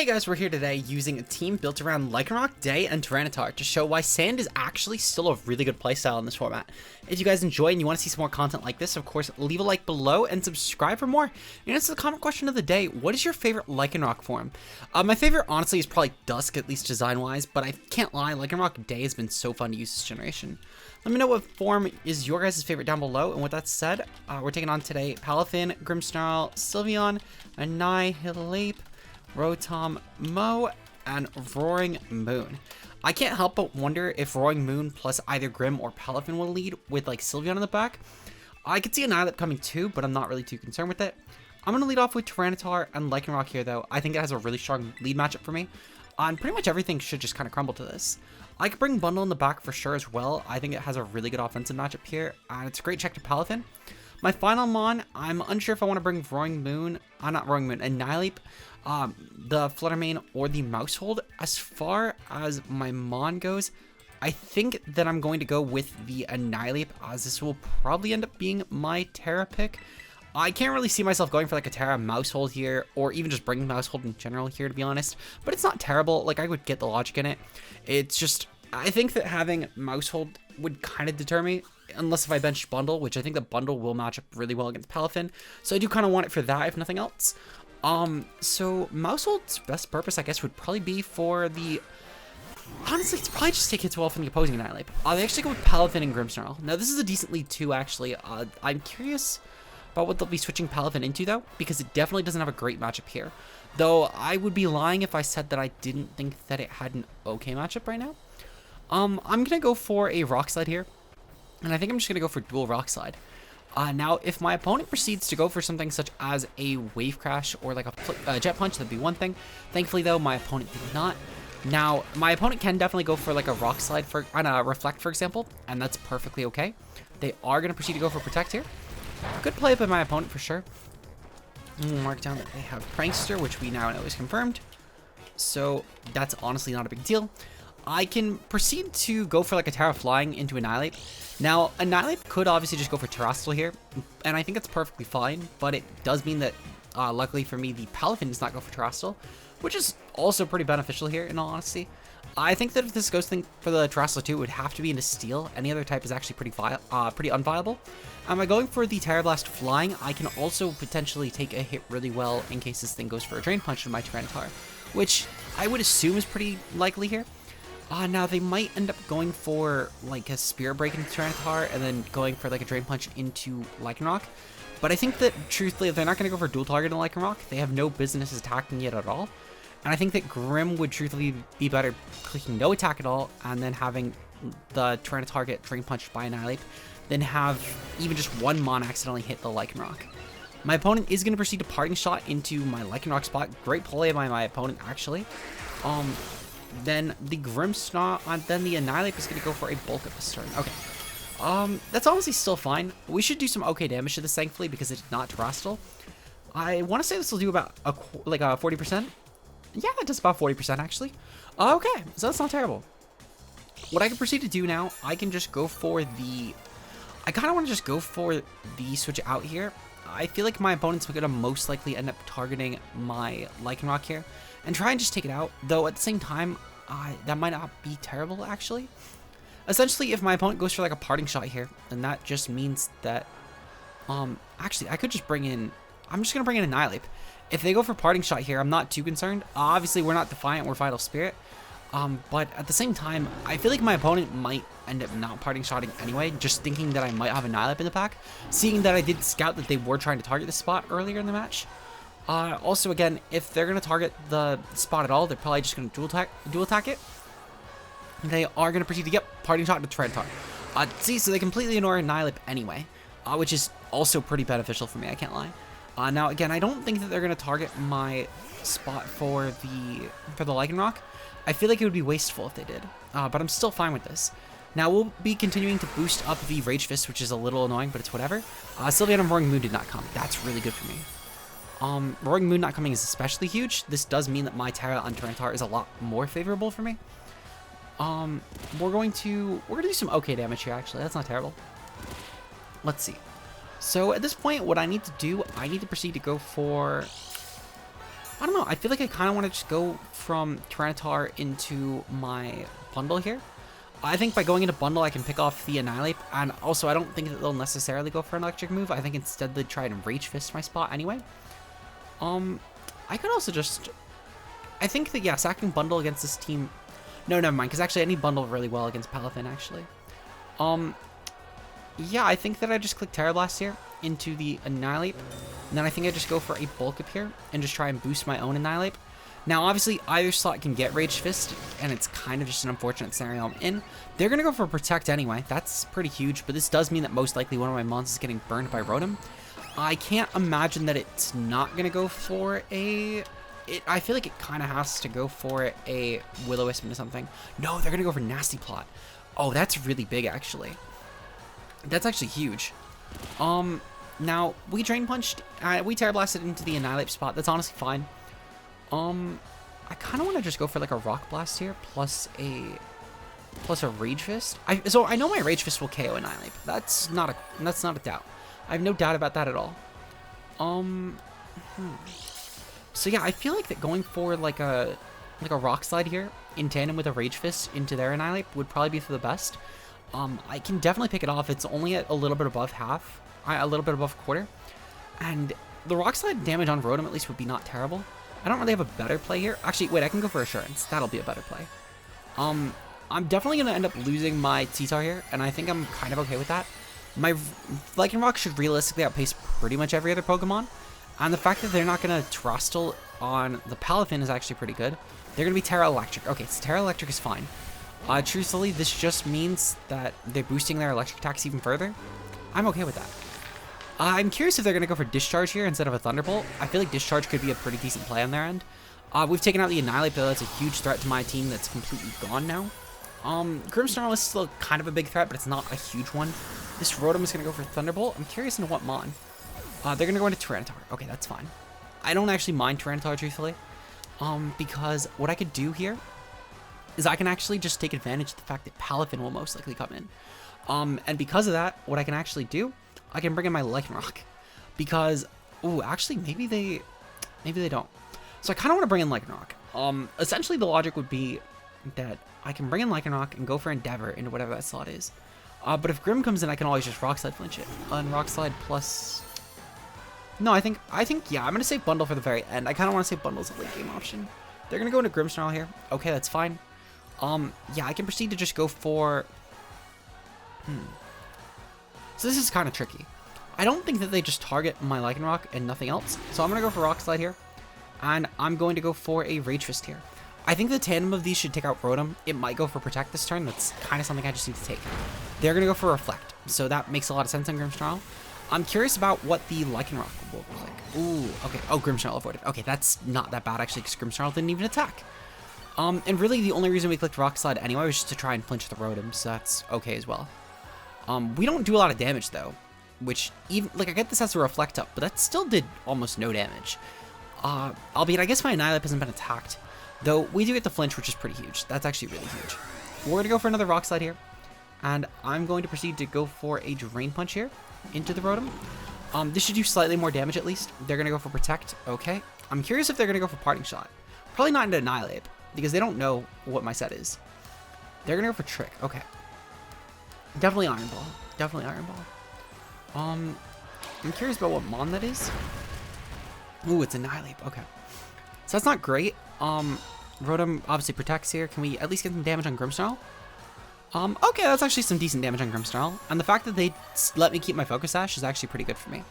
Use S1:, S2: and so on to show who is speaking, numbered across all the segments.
S1: Hey guys, we're here today using a team built around Lycanroc, Day, and Tyranitar to show why Sand is actually still a really good playstyle in this format. If you guys enjoy and you want to see some more content like this, of course, leave a like below and subscribe for more. And answer the comment question of the day, what is your favorite Lycanroc form? My favorite, honestly, is probably Dusk, at least design-wise, but I can't lie, Lycanroc Day has been so fun to use this generation. Let me know what form is your guys' favorite down below, and with that said, we're taking on today Palafin, Grimmsnarl, Sylveon, Annihilate, Rotom, Mo, and Roaring Moon. I can't help but wonder if Roaring Moon plus either Grim or Palafin will lead with like Sylveon in the back. I could see Annihilate coming too, but I'm not really too concerned with it. I'm going to lead off with Tyranitar and Lycanroc here though. I think it has a really strong lead matchup for me. And pretty much everything should just kind of crumble to this. I could bring Bundle in the back for sure as well. I think it has a really good offensive matchup here, and it's a great check to Palafin. My final Mon, I'm unsure if I want to bring Roaring Moon, not Roaring Moon, Annihilate, the Fluttermane, or the Mousehold. As far as my Mon goes, I think that I'm going to go with the Annihilate, as this will probably end up being my Terra pick. I can't really see myself going for like a Terra Mousehold here, or even just bringing Mousehold in general here, to be honest. But it's not terrible. Like, I would get the logic in it. It's just, I think that having Mousehold would kind of deter me, unless if I bench Bundle, which I think the Bundle will match up really well against Palafin. So I do kind of want it for that, if nothing else. So Mousehold's best purpose, I guess, would probably be for the... Honestly, it's probably just take hits well from the opposing Annihilate. They actually go with Palafin and Grimmsnarl. Now, this is a decent lead too, actually. I'm curious about what they'll be switching Palafin into, though, because it definitely doesn't have a great matchup here. Though, I would be lying if I said that I didn't think that it had an okay matchup right now. I'm going to go for a Rock Slide here. And I think I'm just going to go for dual Rock Slide. Now, if my opponent proceeds to go for something such as a Wave Crash or like a Jet Punch, that'd be one thing. Thankfully, though, my opponent did not. Now, my opponent can definitely go for like a Rock Slide on a Reflect, for example, and that's perfectly okay. They are going to proceed to go for Protect here. Good play by my opponent for sure. Mark down that they have Prankster, which we now know is confirmed. So that's honestly not a big deal. I can proceed to go for like a Terra Flying into Annihilate. Now, Annihilate could obviously just go for Terrestrial here, and I think that's perfectly fine, but it does mean that, luckily for me, the Palafin does not go for Terrestrial, which is also pretty beneficial here, in all honesty. I think that if this goes for the Terrestrial too, it would have to be into Steel. Any other type is actually pretty unviable. By going for the Terra Blast Flying, I can also potentially take a hit really well in case this thing goes for a Drain Punch in my Tyranitar, which I would assume is pretty likely here. Now they might end up going for like a Spirit Break into Tyranitar and then going for like a Drain Punch into Lycanroc. But I think that truthfully, if they're not going to go for dual target in Lycanroc, they have no business attacking it at all. And I think that Grim would truthfully be better clicking no attack at all and then having the Tyranitar get Drain Punched by Annihilate than have even just one Mon accidentally hit the Lycanroc. My opponent is going to proceed to Parting Shot into my Lycanroc spot. Great play by my opponent, actually. Then the Grimmsnarl, then the Annihilate is going to go for a Bulk up this turn. Okay. That's honestly still fine. We should do some okay damage to this, thankfully, because it's not Terrestrial. I want to say this will do about like 40%. Yeah, it does about 40%, actually. Okay, so that's not terrible. What I can proceed to do now, I can just go for the... I kind of want to just go for the switch out here. I feel like my opponent's going to most likely end up targeting my Lycanroc here and try and just take it out, though at the same time, that might not be terrible, actually. Essentially, if my opponent goes for like a Parting Shot here, then that just means that, actually, I could just bring in, I'm just going to bring in Annihilate. If they go for Parting Shot here, I'm not too concerned. Obviously, we're not Defiant, we're Vital Spirit. But at the same time, I feel like my opponent might end up not Parting Shotting anyway, just thinking that I might have Annihilate in the pack, seeing that I did scout that they were trying to target this spot earlier in the match. Also, again, if they're going to target the spot at all, they're probably just going to dual attack it. They are going to proceed to get Parting Shot to Tyranitar. See, so they completely ignore Annihilate anyway, which is also pretty beneficial for me, I can't lie. Now, again, I don't think that they're going to target my spot for the Lycanroc. I feel like it would be wasteful if they did, but I'm still fine with this. Now, we'll be continuing to boost up the Rage Fist, which is a little annoying, but it's whatever. Sylveon and Roaring Moon did not come. That's really good for me. Roaring Moon not coming is especially huge. This does mean that my Terra on Tyranitar is a lot more favorable for me. We're gonna do some okay damage here, actually. That's not terrible. Let's see. So at this point, what I need to do, I need to proceed to go for I don't know. I feel like I kind of want to just go from Tyranitar into my bundle here. I think by going into bundle, I can pick off the Annihilate, and also I don't think that they'll necessarily go for an electric move. I think instead they'd try and Rage Fist my spot anyway. I could also just, I think that, yeah, sacking bundle against this team, no, never mind, because actually I need bundle really well against Palafin, actually. Yeah, I think that I just click Terra Blast here into the Annihilate, and then I think I just go for a Bulk Up here and just try and boost my own Annihilate. Now, obviously, either slot can get Rage Fist, and it's kind of just an unfortunate scenario I'm in. They're going to go for Protect anyway. That's pretty huge, but this does mean that most likely one of my monsters is getting burned by Rotom. I can't imagine that it's not going to go for a... I feel like it kind of has to go for a Will-O-Wisp into something. No, they're going to go for Nasty Plot. Oh, that's really big, actually. That's actually huge. Now, we Drain Punched, we Terra Blasted into the Annihilate spot. That's honestly fine. I kind of want to just go for like a Rock Blast here, plus a Rage Fist. So I know my Rage Fist will KO Annihilate. That's not a doubt. I have no doubt about that at all. So yeah, I feel like that going for like a Rock Slide here in tandem with a Rage Fist into their Annihilate would probably be for the best. I can definitely pick it off. It's only at a little bit above half, a little bit above quarter, and the Rock Slide damage on Rotom at least would be not terrible. I don't really have a better play here. Actually, wait, I can go for Assurance. That'll be a better play. I'm definitely going to end up losing my T-Tar here, and I think I'm kind of okay with that. My Lycanroc should realistically outpace pretty much every other Pokemon, and the fact that they're not going to Terastal on the Palafin is actually pretty good. They're going to be Terra Electric. Okay, so Terra Electric is fine. Truthfully, this just means that they're boosting their electric attacks even further. I'm okay with that. I'm curious if they're going to go for Discharge here instead of a Thunderbolt. I feel like Discharge could be a pretty decent play on their end. We've taken out the Annihilate, though. That's a huge threat to my team that's completely gone now. Grimmsnarl is still kind of a big threat, but it's not a huge one. This Rotom is going to go for Thunderbolt. I'm curious into what Mon. They're going to go into Tyranitar. Okay, that's fine. I don't actually mind Tyranitar, truthfully. Because what I could do here is I can actually just take advantage of the fact that Palafin will most likely come in. And because of that, what I can actually do, I can bring in my Lycanroc. Because, ooh, actually, maybe they don't. So I kind of want to bring in Lycanroc. Essentially, the logic would be that I can bring in Lycanroc and go for Endeavor into whatever that slot is. But if Grim comes in, I can always just Rock Slide flinch it. And Rock Slide plus... No, I think, yeah, I'm going to save Bundle for the very end. I kind of want to save Bundle as a late game option. They're going to go into Grimmsnarl here. Okay, that's fine. Yeah, I can proceed to just go for... So this is kind of tricky. I don't think that they just target my Lycanroc and nothing else. So I'm going to go for Rock Slide here. And I'm going to go for a Rage Fist here. I think the tandem of these should take out Rotom. It might go for Protect this turn. That's kind of something I just need to take. They're going to go for Reflect. So that makes a lot of sense on Grimmsnarl. I'm curious about what the Lycanroc will look like. Ooh, okay. Oh, Grimmsnarl avoided. Okay, that's not that bad, actually, because Grimmsnarl didn't even attack. And really, the only reason we clicked Rock Slide anyway was just to try and flinch the Rotom, so that's okay as well. We don't do a lot of damage, though, which, even, like, I get this as a Reflect Up, but that still did almost no damage. Albeit, I guess my Annihilate hasn't been attacked, though we do get the flinch, which is pretty huge. That's actually really huge. We're going to go for another Rock Slide here, and I'm going to proceed to go for a Drain Punch here into the Rotom. This should do slightly more damage, at least. They're going to go for Protect. Okay. I'm curious if they're going to go for Parting Shot. Probably not into Annihilate, because they don't know what my set is. They're going to go for Trick. Okay. Definitely Iron Ball. Definitely Iron Ball. I'm curious about what Mon that is. Ooh, it's Annihilate. Okay. So that's not great. Rotom obviously protects here. Can we at least get some damage on Grimmsnarl? Okay, that's actually some decent damage on Grimmsnarl. And the fact that they let me keep my Focus Sash is actually pretty good for me.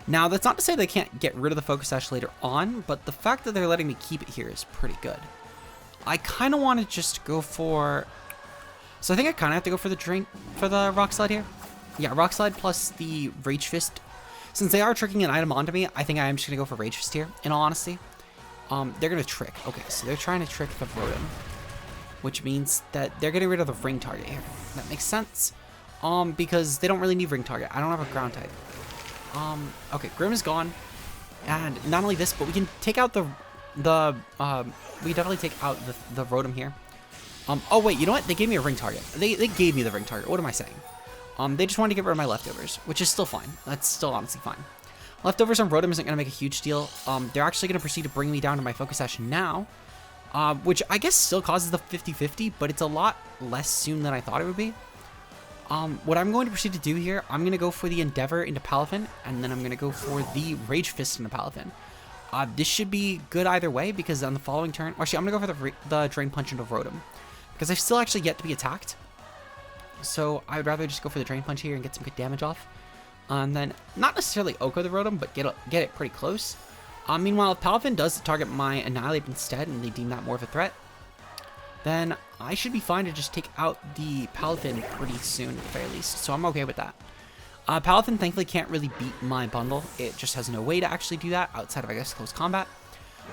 S1: Now, that's not to say they can't get rid of the Focus Sash later on, but the fact that they're letting me keep it here is pretty good. I kind of want to just go for... So I think I kind of have to go for the Rock Slide here. Yeah, Rock Slide plus the Rage Fist. Since they are tricking an item onto me, I think I am just going to go for Rage Fist here, in all honesty. They're going to trick. Okay, so they're trying to trick the Rotom, which means that they're getting rid of the Ring Target here. That makes sense. Because they don't really need Ring Target. I don't have a Ground type. Okay, Grim is gone. And not only this, but we can take out we definitely take out the Rotom here. Oh wait, you know what? They gave me a Ring Target. They gave me the Ring Target. What am I saying? They just wanted to get rid of my leftovers, which is still fine. That's still honestly fine. Leftovers on Rotom isn't going to make a huge deal. They're actually going to proceed to bring me down to my Focus Sash now, which I guess still causes the 50-50, but it's a lot less soon than I thought it would be. What I'm going to proceed to do here, I'm going to go for the Endeavor into Palafin, and then I'm going to go for the Rage Fist into Palafin. This should be good either way, because on the following turn, actually, I'm going to go for the Drain Punch into Rotom, because I've still actually yet to be attacked. So I would rather just go for the Drain Punch here and get some good damage off. And then, not necessarily Oko the Rotom, but get it pretty close. Meanwhile, if Palafin does target my Annihilate instead, and they deem that more of a threat, then I should be fine to just take out the Palafin pretty soon, at the very least. So I'm okay with that. Palafin thankfully can't really beat my bundle. It just has no way to actually do that outside of, I guess, close combat.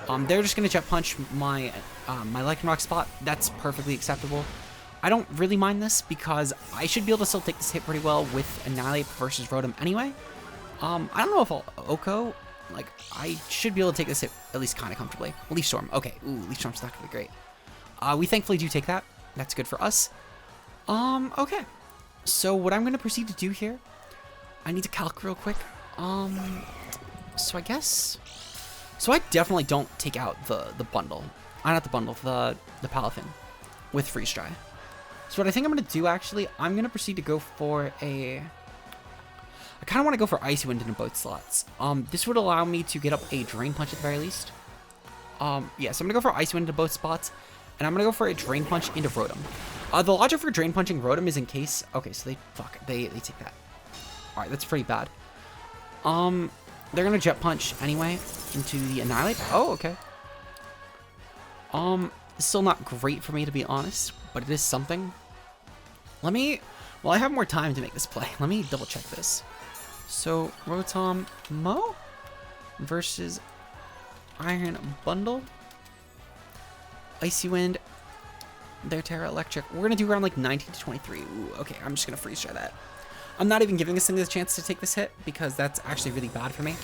S1: They're just going to Jet Punch my my Lycanroc spot. That's perfectly acceptable. I don't really mind this because I should be able to still take this hit pretty well with Annihilate versus Rotom anyway. I don't know if I'll Oko. Like, I should be able to take this hit at least kind of comfortably. Leaf Storm. Okay. Ooh, Leaf Storm's not going to be great. We thankfully do take that. That's good for us. Okay. So what I'm going to proceed to do here, I need to calc real quick. So I guess... So I definitely don't take out the bundle. Not the bundle, the Palafin with Freeze Dry. So what I think I'm going to do, actually, I'm going to proceed to go for a... I kind of want to go for Icy Wind into both slots. This would allow me to get up a Drain Punch at the very least. Yeah, so I'm going to go for Icy Wind into both spots. And I'm going to go for a Drain Punch into Rotom. The logic for Drain Punching Rotom is in case... Okay, so they take that. Alright, that's pretty bad. They're going to Jet Punch anyway into the Annihilate. Oh, okay. It's still not great for me, to be honest, but it is something. Let me... Well, I have more time to make this play. Let me double check this. So, Rotom Mo versus Iron Bundle. Icy Wind. Their Terra Electric. We're going to do around like 19 to 23. Ooh, okay, I'm just going to freeze try that. I'm not even giving this thing the chance to take this hit because that's actually really bad for me.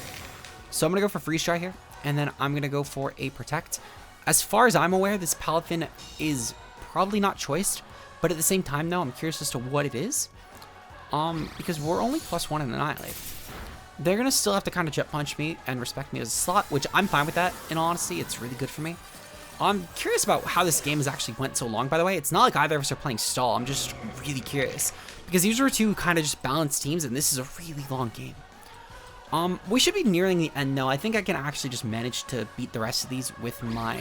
S1: So I'm going to go for Freeze Dry here, and then I'm going to go for a Protect. As far as I'm aware, this Palafin is probably not choiced, but at the same time, though, I'm curious as to what it is. Because we're only +1 in Annihilate. They're going to still have to kind of Jet Punch me and respect me as a slot, which I'm fine with that, in all honesty. It's really good for me. I'm curious about how this game has actually went so long, by the way. It's not like either of us are playing stall. I'm just really curious. Because these are two kind of just balanced teams, and this is a really long game. We should be nearing the end, though. I think I can actually just manage to beat the rest of these with my,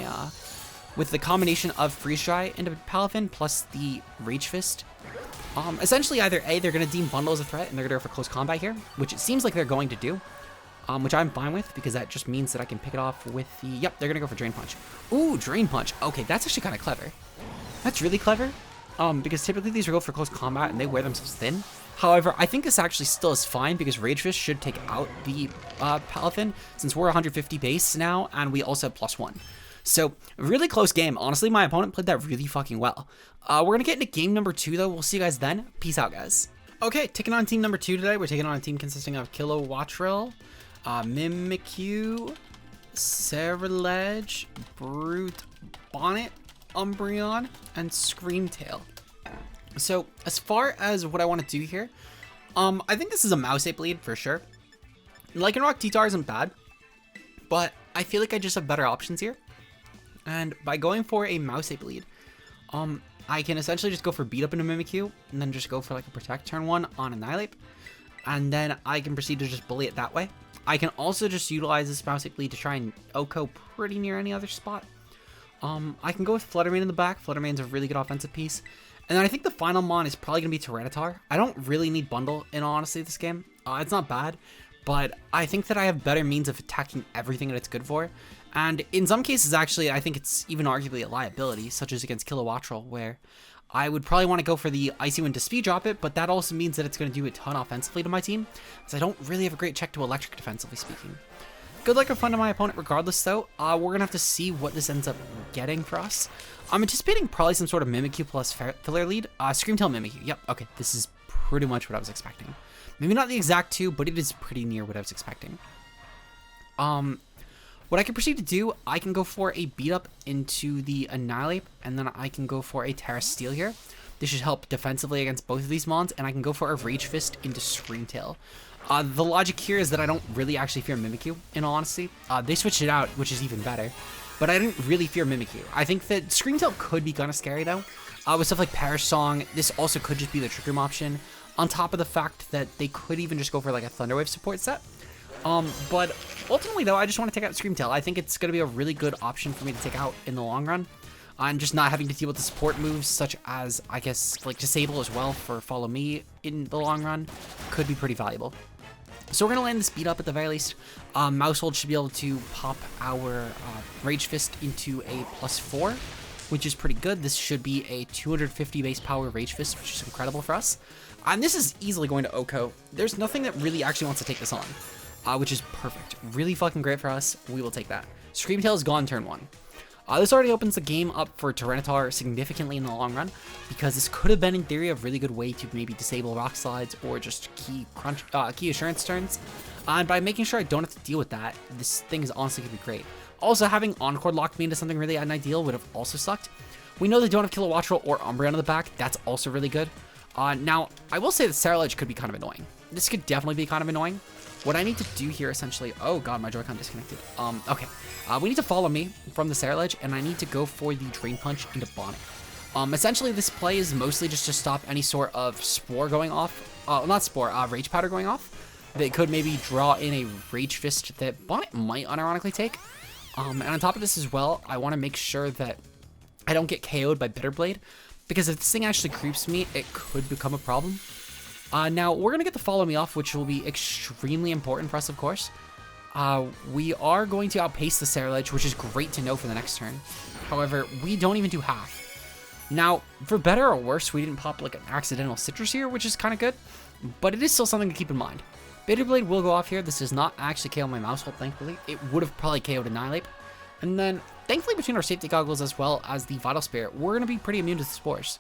S1: with the combination of Freeze Dry into Palafin plus the Rage Fist. Essentially, either A, they're going to deem Bundle as a threat, and they're going to go for close combat here, which it seems like they're going to do. Which I'm fine with, because that just means that I can pick it off with the... Yep, they're going to go for Drain Punch. Ooh, Drain Punch. Okay, that's actually kind of clever. That's really clever. Because typically these will go for close combat, and they wear themselves thin. However, I think this actually still is fine, because Rage Fist should take out the Palafin, since we're 150 base now, and we also have +1. So, really close game. Honestly, my opponent played that really fucking well. We're going to get into game number 2, though. We'll see you guys then. Peace out, guys. Okay, taking on team number 2 today. We're taking on a team consisting of Kilowattrel, Mimikyu, Cerulege, Brute, Bonnet, Umbreon, and Screamtail. So, as far as what I want to do here, I think this is a Mouse Ape lead for sure. Lycanroc T-Tar isn't bad, but I feel like I just have better options here. And by going for a Mouse Ape lead, I can essentially just go for Beat Up into Mimikyu, and then just go for like a Protect turn 1 on Annihilate. And then I can proceed to just bully it that way. I can also just utilize this Mouse Ape lead to try and Oko pretty near any other spot. I can go with Fluttermane in the back. Fluttermane's a really good offensive piece. And then I think the final mon is probably going to be Tyranitar. I don't really need Bundle, in all honesty, this game. It's not bad, but I think that I have better means of attacking everything that it's good for. And in some cases, actually, I think it's even arguably a liability, such as against Kilowattrel, where I would probably want to go for the Icy Wind to speed drop it, but that also means that it's going to do a ton offensively to my team, because I don't really have a great check to Electric defensively speaking. Good luck or fun to my opponent regardless, though. We're going to have to see what this ends up getting for us. I'm anticipating probably some sort of Mimikyu plus filler lead. Screamtail Mimikyu. Yep, okay, this is pretty much what I was expecting. Maybe not the exact 2, but it is pretty near what I was expecting. What I can proceed to do, I can go for a Beat Up into the Annihilate, and then I can go for a Terra Steel here. This should help defensively against both of these mons, and I can go for a Rage Fist into Screamtail. The logic here is that I don't really actually fear Mimikyu, in all honesty. They switched it out, which is even better. But I didn't really fear Mimikyu. I think that Screamtail could be kind of scary, though. With stuff like Perish Song, this also could just be the Trick Room option. On top of the fact that they could even just go for like a Thunder Wave support set. But ultimately, though, I just want to take out Screamtail. I think it's going to be a really good option for me to take out in the long run. And just not having to deal with the support moves, such as, I guess, like Disable as well for Follow Me in the long run, could be pretty valuable. So we're going to land this beat up at the very least. Mousehold should be able to pop our Rage Fist into a +4, which is pretty good. This should be a 250 base power Rage Fist, which is incredible for us. And this is easily going to OHKO. There's nothing that really actually wants to take this on, which is perfect. Really fucking great for us. We will take that. Screamtail is gone turn 1. This already opens the game up for Tyranitar significantly in the long run, because this could have been, in theory, a really good way to maybe disable Rock Slides or just key Assurance turns. And by making sure I don't have to deal with that, this thing is honestly going to be great. Also, having Encore locked me into something really unideal would have also sucked. We know they don't have Kilowatt Roll or Umbreon on the back. That's also really good. Now, I will say that Saralage could be kind of annoying. This could definitely be kind of annoying. What I need to do here, essentially... Oh, God, my Joy-Con disconnected. Okay. We need to Follow Me from the Saralage, and I need to go for the Drain Punch into Bonnet. Essentially, this play is mostly just to stop any sort of Spore going off. Not Spore, Rage Powder going off. That could maybe draw in a Rage Fist that Bonnet might unironically take. And on top of this as well, I want to make sure that I don't get KO'd by Bitter Blade, because if this thing actually creeps me, it could become a problem. Now, we're going to get the Follow Me off, which will be extremely important for us, of course. We are going to outpace the Saralage, which is great to know for the next turn. However, we don't even do half. Now, for better or worse, we didn't pop like an accidental Citrus here, which is kind of good, but it is still something to keep in mind. Bitter Blade will go off here. This does not actually KO my Mousehold, thankfully. It would have probably KO'd Annihilate. And then, thankfully, between our safety goggles as well as the Vital Spirit, we're going to be pretty immune to the Spores.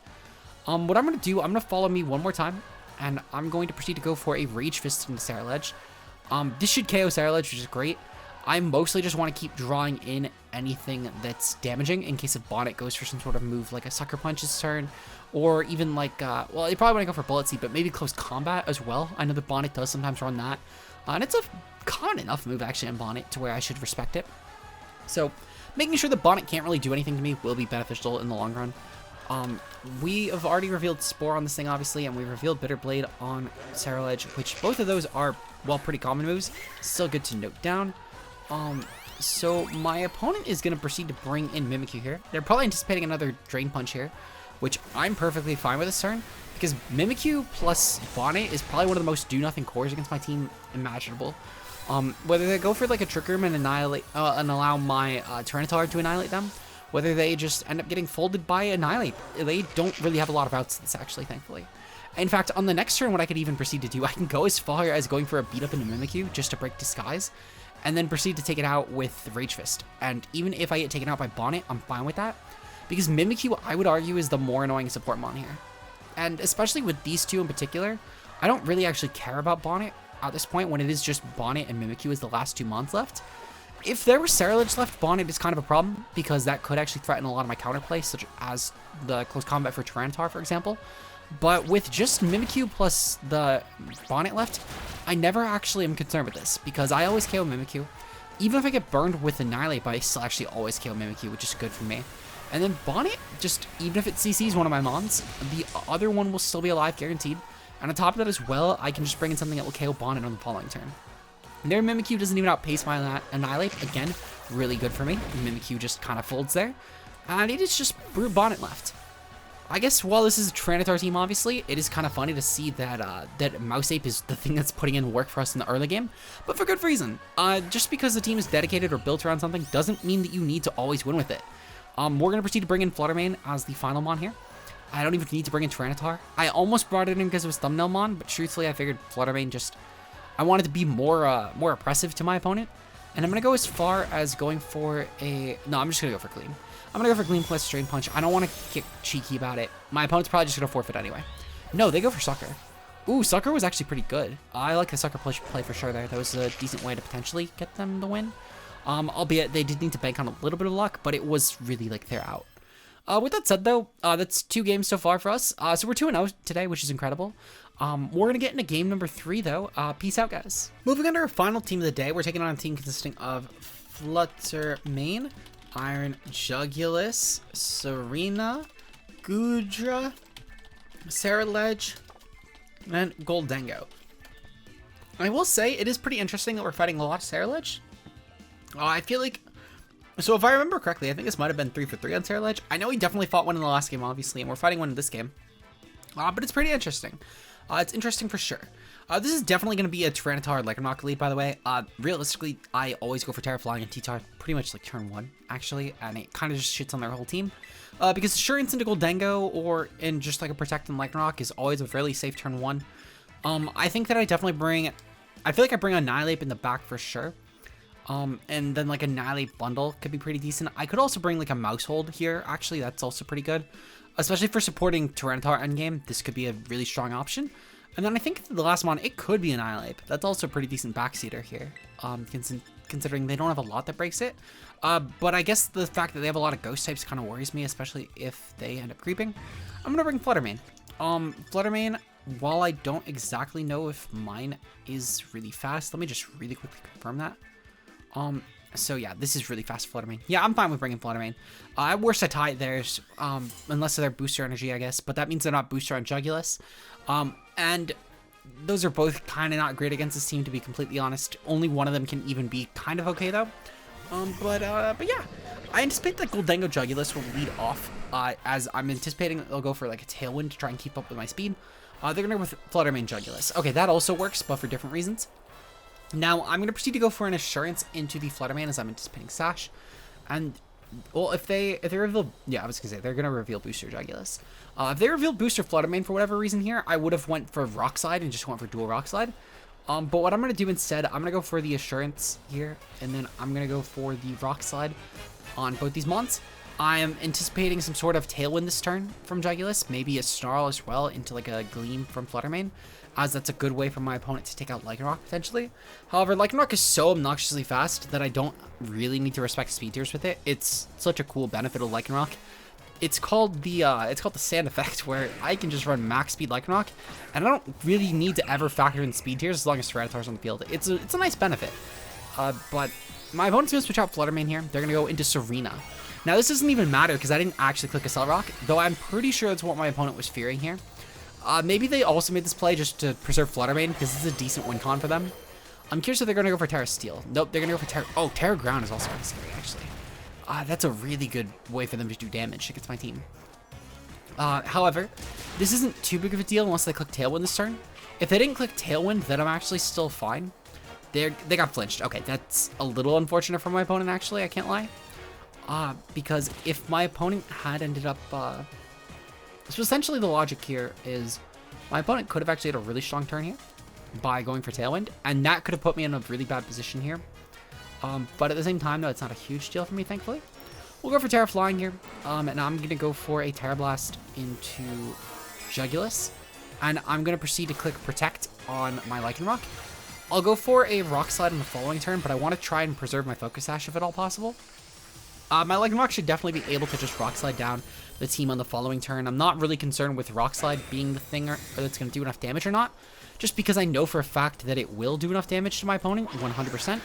S1: What I'm going to do, I'm going to Follow Me one more time, and I'm going to proceed to go for a Rage Fist into Saralage. This should KO Saralage, which is great. I mostly just want to keep drawing in anything that's damaging in case if Bonnet goes for some sort of move like a Sucker Punch this turn, or even like, well, you probably want to go for Bullet Seed, but maybe Close Combat as well. I know that Bonnet does sometimes run that, and it's a common enough move actually in Bonnet to where I should respect it. So making sure that Bonnet can't really do anything to me will be beneficial in the long run. We have already revealed Spore on this thing, obviously, and we revealed Bitter Blade on Saralage, which both of those are, well, pretty common moves. Still good to note down. So my opponent is going to proceed to bring in Mimikyu here. They're probably anticipating another Drain Punch here, which I'm perfectly fine with this turn, because Mimikyu plus Bonnet is probably one of the most do-nothing cores against my team imaginable. Whether they go for like a Trick Room and annihilate, and allow my Tyranitar to annihilate them, whether they just end up getting folded by Annihilate, they don't really have a lot of outs to this, actually, thankfully. In fact, on the next turn, what I could even proceed to do, I can go as far as going for a beat up into Mimikyu just to break Disguise, and then proceed to take it out with Rage Fist. And even if I get taken out by Bonnet, I'm fine with that, because Mimikyu, I would argue, is the more annoying support mon here. And especially with these two in particular, I don't really actually care about Bonnet at this point when it is just Bonnet and Mimikyu as the last two mons left. If there were Saralage left, Bonnet is kind of a problem, because that could actually threaten a lot of my counterplay, such as the Close Combat for Tyranitar, for example. But with just Mimikyu plus the Bonnet left, I never actually am concerned with this, because I always KO Mimikyu. Even if I get burned with Annihilate, I still actually always KO Mimikyu, which is good for me. And then Bonnet, just even if it CCs one of my mons, the other one will still be alive, guaranteed. And on top of that as well, I can just bring in something that will KO Bonnet on the following turn. Their Mimikyu doesn't even outpace my Annihilate. Again, really good for me. Mimikyu just kind of folds there. And it is just Brute Bonnet left. I guess while this is a Tyranitar team, obviously, it is kind of funny to see that that Mouseape is the thing that's putting in work for us in the early game, but for good reason. Just because the team is dedicated or built around something doesn't mean that you need to always win with it. We're going to proceed to bring in Fluttermane as the final mon here. I don't even need to bring in Tyranitar. I almost brought it in because it was Thumbnail Mon, but truthfully, I figured Fluttermane just... I wanted to be more oppressive to my opponent, and I'm going to go as far as going for a... No, I'm just going to go for Gleam. I'm going to go for Gleam plus Drain Punch. I don't want to get cheeky about it. My opponent's probably just going to forfeit anyway. No, they go for Sucker. Ooh, Sucker was actually pretty good. I like the Sucker play for sure there. That was a decent way to potentially get them the win. Albeit they did need to bank on a little bit of luck, but it was really like they're out. With that said, though, that's 2 games so far for us. So we're 2-0 today, which is incredible. We're going to get into game number 3, though. Peace out, guys. Moving on to our final team of the day, we're taking on a team consisting of Fluttermane, Iron Jugulus, Serena, Gudra, Saraledge, and Goldengo. I will say it is pretty interesting that we're fighting a lot of Saraledge. I feel like, so if I remember correctly, I think this might have been 3 for 3 on Saraledge. I know he definitely fought one in the last game, obviously, and we're fighting one in this game. But it's pretty interesting. It's interesting for sure. This is definitely going to be a Tyranitar and Lycanroc lead, by the way. Realistically, I always go for Terra Flying and T-Tar pretty much like turn 1, actually, and it kind of just shits on their whole team. Because Assurance into Goldengo or in just like a Protect and Lycanroc is always a fairly safe turn 1. I think that I definitely bring, I feel like I bring Annihilate in the back for sure. And then like Annihilate bundle could be pretty decent. I could also bring like a Mousehold here, actually, that's also pretty good. Especially for supporting Tyranitar endgame, this could be a really strong option. And then I think the last one, it could be Annihilate. That's also a pretty decent backseater here, considering they don't have a lot that breaks it. But I guess the fact that they have a lot of ghost types kind of worries me, especially if they end up creeping. I'm going to bring Fluttermane. Fluttermane, while I don't exactly know if mine is really fast, let me just really quickly confirm that. So yeah, this is really fast Fluttermane. Yeah, I'm fine with bringing Fluttermane. At worst, I tie theirs, unless they're booster energy, I guess. But that means they're not booster on Jugulus. And those are both kind of not great against this team, to be completely honest. Only one of them can even be kind of okay, though. But yeah, I anticipate that Goldengo Jugulus will lead off, as I'm anticipating they'll go for like a Tailwind to try and keep up with my speed. They're going to go with Fluttermane Jugulus. Okay, that also works, but for different reasons. Now, I'm going to proceed to go for an Assurance into the Fluttermane as I'm anticipating Sash. And, well, if they reveal, yeah, I was going to say, they're going to reveal Booster Jugulus. If they revealed Booster Fluttermane for whatever reason here, I would have went for Rock Slide and just went for dual Rock Slide. But what I'm going to do instead, I'm going to go for the Assurance here, and then I'm going to go for the Rock Slide on both these mons. I am anticipating some sort of Tailwind this turn from Jugulus, maybe a Snarl as well into like a Gleam from Fluttermane, as that's a good way for my opponent to take out Lycanroc potentially. However, Lycanroc is so obnoxiously fast that I don't really need to respect speed tiers with it. It's such a cool benefit of Lycanroc. It's called the sand effect, where I can just run max speed Lycanroc, and I don't really need to ever factor in speed tiers as long as Tyranitar's on the field. It's a nice benefit. But my opponent's gonna switch out Fluttermane here. They're gonna go into Serena. Now this doesn't even matter because I didn't actually click a Cell Rock, though I'm pretty sure that's what my opponent was fearing here. Maybe they also made this play just to preserve Fluttermane because this is a decent win con for them. I'm curious if they're going to go for Terra Steel. Nope, they're going to go for Terra... Oh, Terra Ground is also kind of scary, actually. That's a really good way for them to do damage against my team. However, this isn't too big of a deal unless they click Tailwind this turn. If they didn't click Tailwind, then I'm actually still fine. They got flinched. Okay, that's a little unfortunate for my opponent, actually. I can't lie. Because if my opponent had ended up... So essentially the logic here is my opponent could have actually had a really strong turn here by going for Tailwind, and that could have put me in a really bad position here. But at the same time, though, it's not a huge deal for me, thankfully. We'll go for Terra Flying here, and I'm going to go for a Terra Blast into Jugulus, and I'm going to proceed to click Protect on my Lycanroc. I'll go for a Rock Slide on the following turn, but I want to try and preserve my Focus Sash if at all possible. My Lycanroc should definitely be able to just Rock Slide down the team on the following turn. I'm not really concerned with Rock Slide being the thing or that's going to do enough damage or not, just because I know for a fact that it will do enough damage to my opponent, 100%.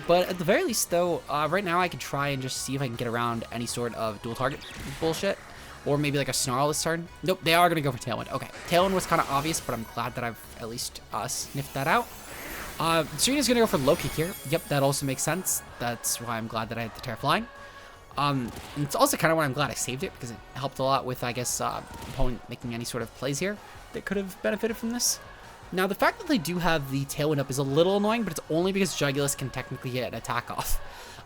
S1: But at the very least, though, right now I can try and just see if I can get around any sort of dual target bullshit, or maybe like a Snarl this turn. Nope, they are going to go for Tailwind. Okay, Tailwind was kind of obvious, but I'm glad that I've at least sniffed that out. Serena's going to go for Low Kick here. Yep, that also makes sense. That's why I'm glad that I had the Terra Flying. And it's also kind of why I'm glad I saved it, because it helped a lot with, I guess, opponent making any sort of plays here that could have benefited from this. Now, the fact that they do have the Tailwind up is a little annoying, but it's only because Jugulus can technically get an attack off.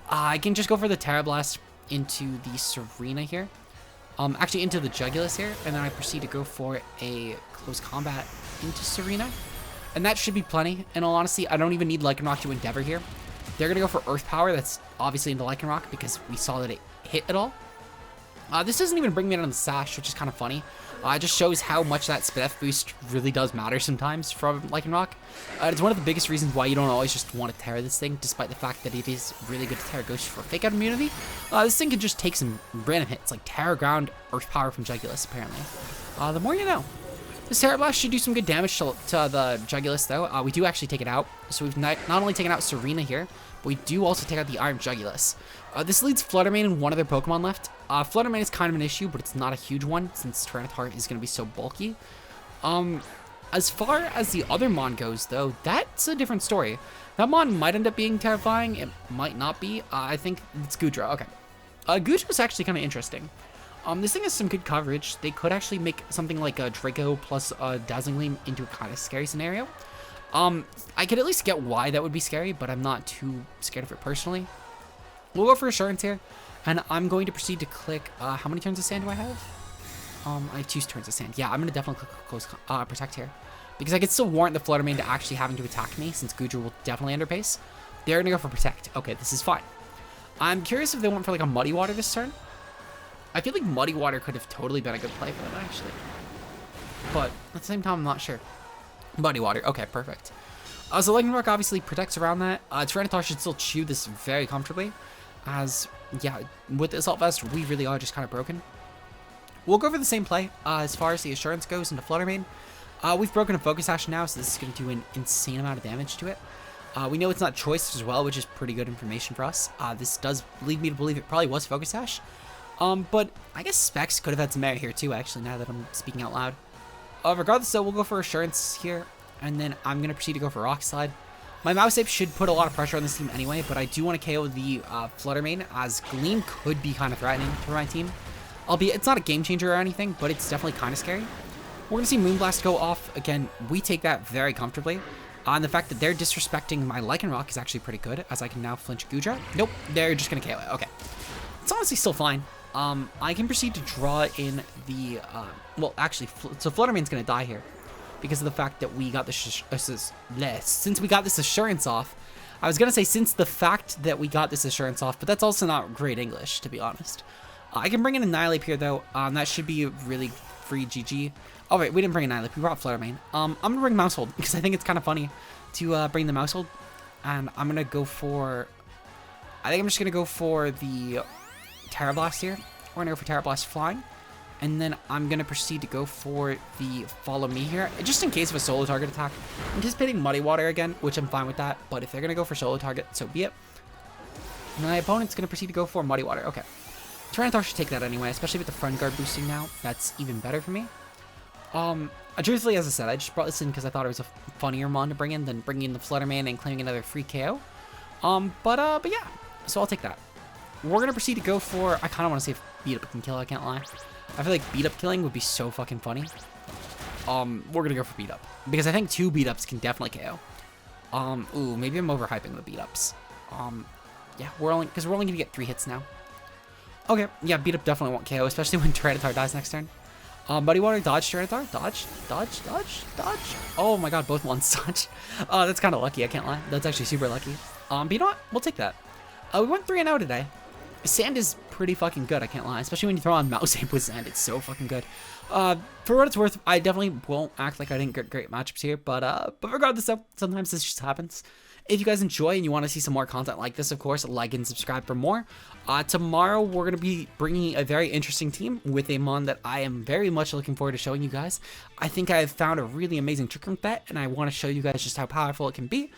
S1: I can just go for the Terra Blast into the Serena here. Actually, into the Jugulus here, and then I proceed to go for a Close Combat into Serena. And that should be plenty. In all honesty, I don't even need Lycanroc to Endeavor here. They're going to go for Earth Power. That's obviously into Lycanroc because we saw that it hit it all. This doesn't even bring me down the sash, which is kind of funny. It just shows how much that Spidef boost really does matter sometimes from Lycanroc. It's one of the biggest reasons why you don't always just want to Terra this thing, despite the fact that it is really good to Terra Ghost for Fake Out immunity. This thing can just take some random hits, like Terra Ground, Earth Power from Jugulus, apparently. The more you know. This Terra Blast should do some good damage to the Jugulus, though. We do actually take it out. So we've not only taken out Serena here, but we do also take out the Iron Jugulus. This leads Fluttermane and one other Pokemon left. Fluttermane is kind of an issue, but it's not a huge one since Tyranitar is going to be so bulky. As far as the other Mon goes, though, that's a different story. That Mon might end up being terrifying. It might not be. I think it's Goodra. Okay. Goodra is actually kind of interesting. This thing has some good coverage. They could actually make something like a Draco plus Dazzling Gleam into a kind of scary scenario. I could at least get why that would be scary, but I'm not too scared of it personally. We'll go for Assurance here, and I'm going to proceed to click, how many turns of Sand do I have? I have 2 turns of Sand. Yeah, I'm going to definitely click Close Protect here, because I could still warrant the Fluttermane to actually having to attack me, since Goodra will definitely underpace. They're going to go for Protect. Okay, this is fine. I'm curious if they went for like a Muddy Water this turn. I feel like Muddy Water could have totally been a good play for them, actually. But at the same time, I'm not sure. Muddy Water. Okay, perfect. So Lycanroc obviously protects around that. Tyranitar should still chew this very comfortably. As, yeah, with the Assault Vest, we really are just kind of broken. We'll go for the same play as far as the Assurance goes into Fluttermane. We've broken a Focus Sash now, so this is going to do an insane amount of damage to it. We know it's not Choice as well, which is pretty good information for us. This does lead me to believe it probably was Focus Sash. But I guess Specs could have had some merit here too, actually, now that I'm speaking out loud. Regardless, though, we'll go for Assurance here, and then I'm going to proceed to go for Rock Slide. My Mouse Ape should put a lot of pressure on this team anyway, but I do want to KO the Fluttermane, as Gleam could be kind of threatening for my team. Albeit, it's not a game changer or anything, but it's definitely kind of scary. We're going to see Moonblast go off. Again, we take that very comfortably. And the fact that they're disrespecting my Lycanroc is actually pretty good, as I can now flinch Goodra. Nope, they're just going to KO it. Okay. It's honestly still fine. I can proceed to draw in the, well, actually, so Fluttermane's going to die here because of the fact that we got this, since we got this Assurance off. I was going to say since the fact that we got this Assurance off, but that's also not great English, to be honest. I can bring in Annihilate here, though. That should be a really free GG. Oh, wait, we didn't bring Annihilate. We brought Fluttermane. I'm going to bring Mousehold because I think it's kind of funny to bring the Mousehold. And I'm going to go for, I think I'm just going to go for the Terra Blast here. We're going to go for Terra Blast Flying. And then I'm going to proceed to go for the Follow Me here, just in case of a solo target attack. I'm anticipating Muddy Water again, which I'm fine with that. But if they're going to go for solo target, so be it. And my opponent's going to proceed to go for Muddy Water. Okay. Tyranitar should take that anyway, especially with the Friend Guard boosting now. That's even better for me. Truthfully, as I said, I just brought this in because I thought it was a funnier mon to bring in than bringing in the Fluttermane and claiming another free KO. But yeah, so I'll take that. We're going to proceed to go for, I kind of want to see if Beat Up can kill, I can't lie. I feel like Beat Up killing would be so fucking funny. We're going to go for Beat Up, because I think 2 Beat Ups can definitely KO. Ooh, maybe I'm overhyping the Beat Ups. Yeah, we're only going to get 3 hits now. Okay, yeah, Beat Up definitely won't KO, especially when Tyranitar dies next turn. Muddy Water, dodge Tyranitar, dodge, dodge, dodge, dodge. Oh my god, both ones dodge. That's kind of lucky, I can't lie. That's actually super lucky. But you know what? We'll take that. We went 3-0 today. Sand is pretty fucking good, I can't lie. Especially when you throw on Mouse Ape with Sand, it's so fucking good. For what it's worth, I definitely won't act like I didn't get great matchups here, but regardless though, sometimes this just happens. If you guys enjoy and you want to see some more content like this, of course, like and subscribe for more. Tomorrow, we're going to be bringing a very interesting team with a mon that I am very much looking forward to showing you guys. I think I've found a really amazing trick room bet, and I want to show you guys just how powerful it can be.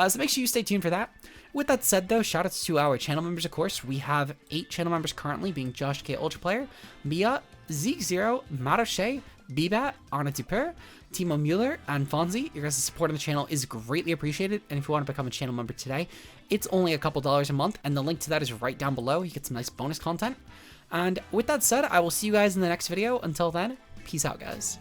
S1: So make sure you stay tuned for that. With that said, though, shoutouts to our channel members, of course. We have 8 channel members currently, being Josh K. Ultra Player, Mia, Zeke Zero, Maroche, Bibat, Anna Duper, Timo Mueller, and Fonzie. Your guys' support on the channel is greatly appreciated, and if you want to become a channel member today, it's only a couple dollars a month, and the link to that is right down below. You get some nice bonus content. And with that said, I will see you guys in the next video. Until then, peace out, guys.